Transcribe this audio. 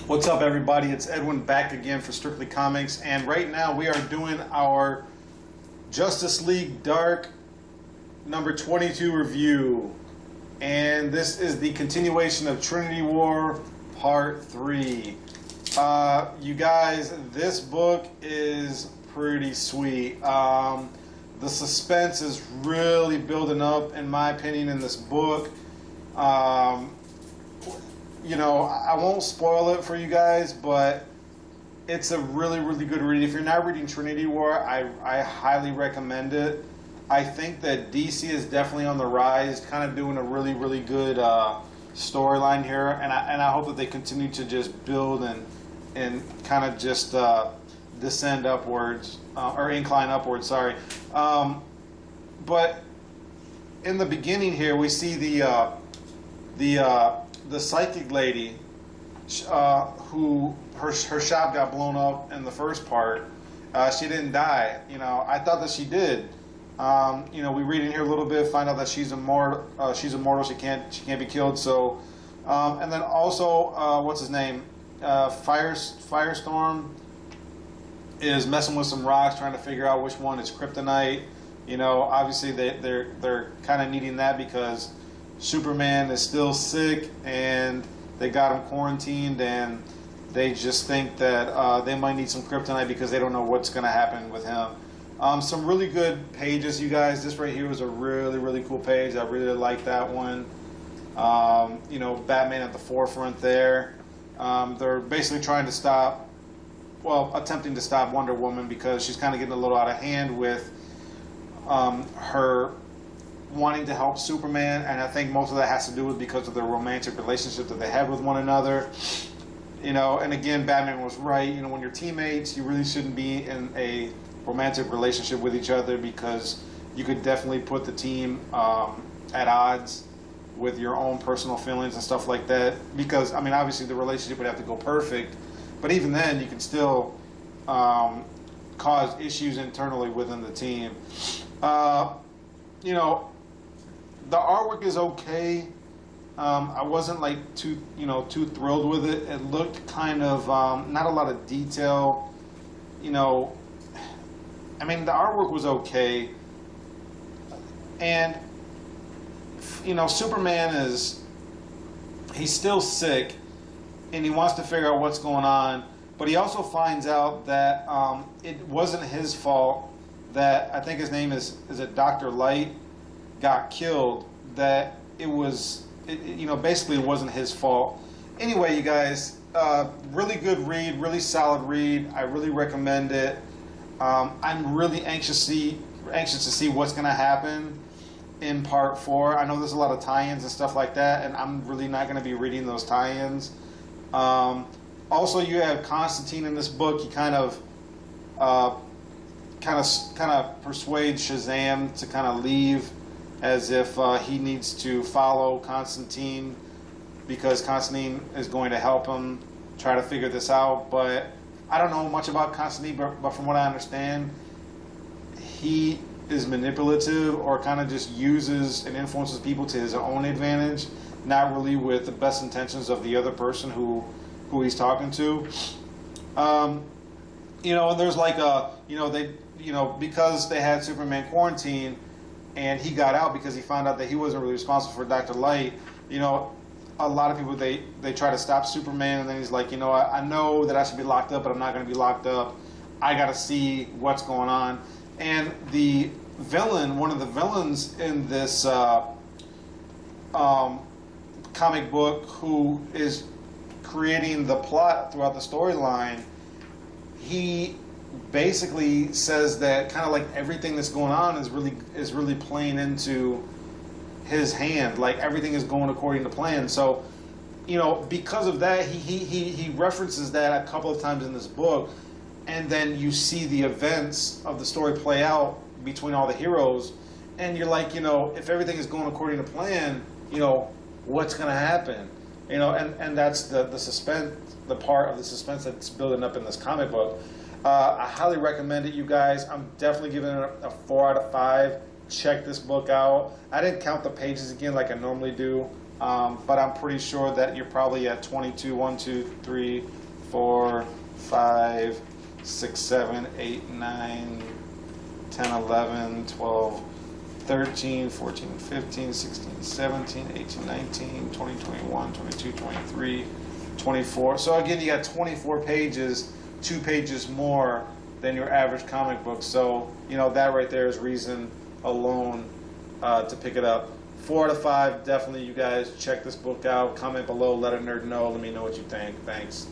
What's up, everybody? It's Edwin back again for Strictly Comics, and right now we are doing our Justice League Dark number 22 review, and this is the continuation of Trinity War Part 3. You guys, this book is pretty sweet. The suspense is really building up, in my opinion, in this book. You know, I won't spoil it for you guys, but it's a really, really good read. If you're not reading Trinity War, I highly recommend it. I think that DC is definitely on the rise, kind of doing a really, really good storyline here, and I hope that they continue to just build and kind of just descend upwards, or incline upwards, sorry. But in the beginning here, we see the psychic lady who her shop got blown up in the first part. She didn't die. You know, I thought that she did. You know, we read in here a little bit, find out that she's immortal. She's immortal. She can't be killed. So, and then also, what's his name? Firestorm is messing with some rocks, trying to figure out which one is kryptonite. You know, obviously they're kind of needing that because Superman is still sick and they got him quarantined, and they just think that they might need some kryptonite because they don't know what's going to happen with him. Some really good pages, you guys. This right here was a really, really cool page. I really like that one. You know, Batman at the forefront there. They're basically trying to stop, well, attempting to stop Wonder Woman because she's kind of getting a little out of hand with her wanting to help Superman, and I think most of that has to do with because of the romantic relationship that they have with one another. You know, and again, Batman was right. You know, when you're teammates, you really shouldn't be in a romantic relationship with each other because you could definitely put the team at odds with your own personal feelings and stuff like that. Because, I mean, obviously the relationship would have to go perfect, but even then, you can still cause issues internally within the team. You know, the artwork is okay. I wasn't like too thrilled with it. It looked kind of not a lot of detail. You know, I mean, the artwork was okay, and you know, Superman he's still sick, and he wants to figure out what's going on. But he also finds out that it wasn't his fault that, I think his name is it Dr. Light, got killed. That you know, basically it wasn't his fault. Anyway, you guys, really good read, really solid read. I really recommend it. I'm really anxious to see what's going to happen in part 4. I know there's a lot of tie-ins and stuff like that, and I'm really not going to be reading those tie-ins. Also, you have Constantine in this book. He kind of persuades Shazam to kind of leave, as if he needs to follow Constantine because Constantine is going to help him try to figure this out. But I don't know much about Constantine, but from what I understand, he is manipulative or kind of just uses and influences people to his own advantage, not really with the best intentions of the other person who he's talking to. You know, there's like because they had Superman quarantined, and he got out because he found out that he wasn't really responsible for Dr. Light. You know, a lot of people, they try to stop Superman, and then he's like, you know, I know that I should be locked up, but I'm not going to be locked up. I got to see what's going on. And the villain, one of the villains in this comic book, who is creating the plot throughout the storyline, he basically says that kind of like everything that's going on is really playing into his hand, like everything is going according to plan. So, you know, because of that, he references that a couple of times in this book, and then you see the events of the story play out between all the heroes, and you're like, you know, if everything is going according to plan, you know, what's going to happen? You know, and that's the suspense, the part of the suspense that's building up in this comic book. I highly recommend it, you guys. I'm definitely giving it a 4 out of 5. Check this book out. I didn't count the pages again like I normally do, But I'm pretty sure that you're probably at 22, 1, 2, 3, 4, 5, 6, 7, 8, 9, 10, 11, 12, 13, 14, 15, 16, 17, 18, 19, 20, 21, 22, 23, 24. So again, you got 24 pages, 2 pages more than your average comic book. So, you know, that right there is reason alone to pick it up. 4 out of 5, definitely you guys check this book out. Comment below, let a nerd know. Let me know what you think. Thanks.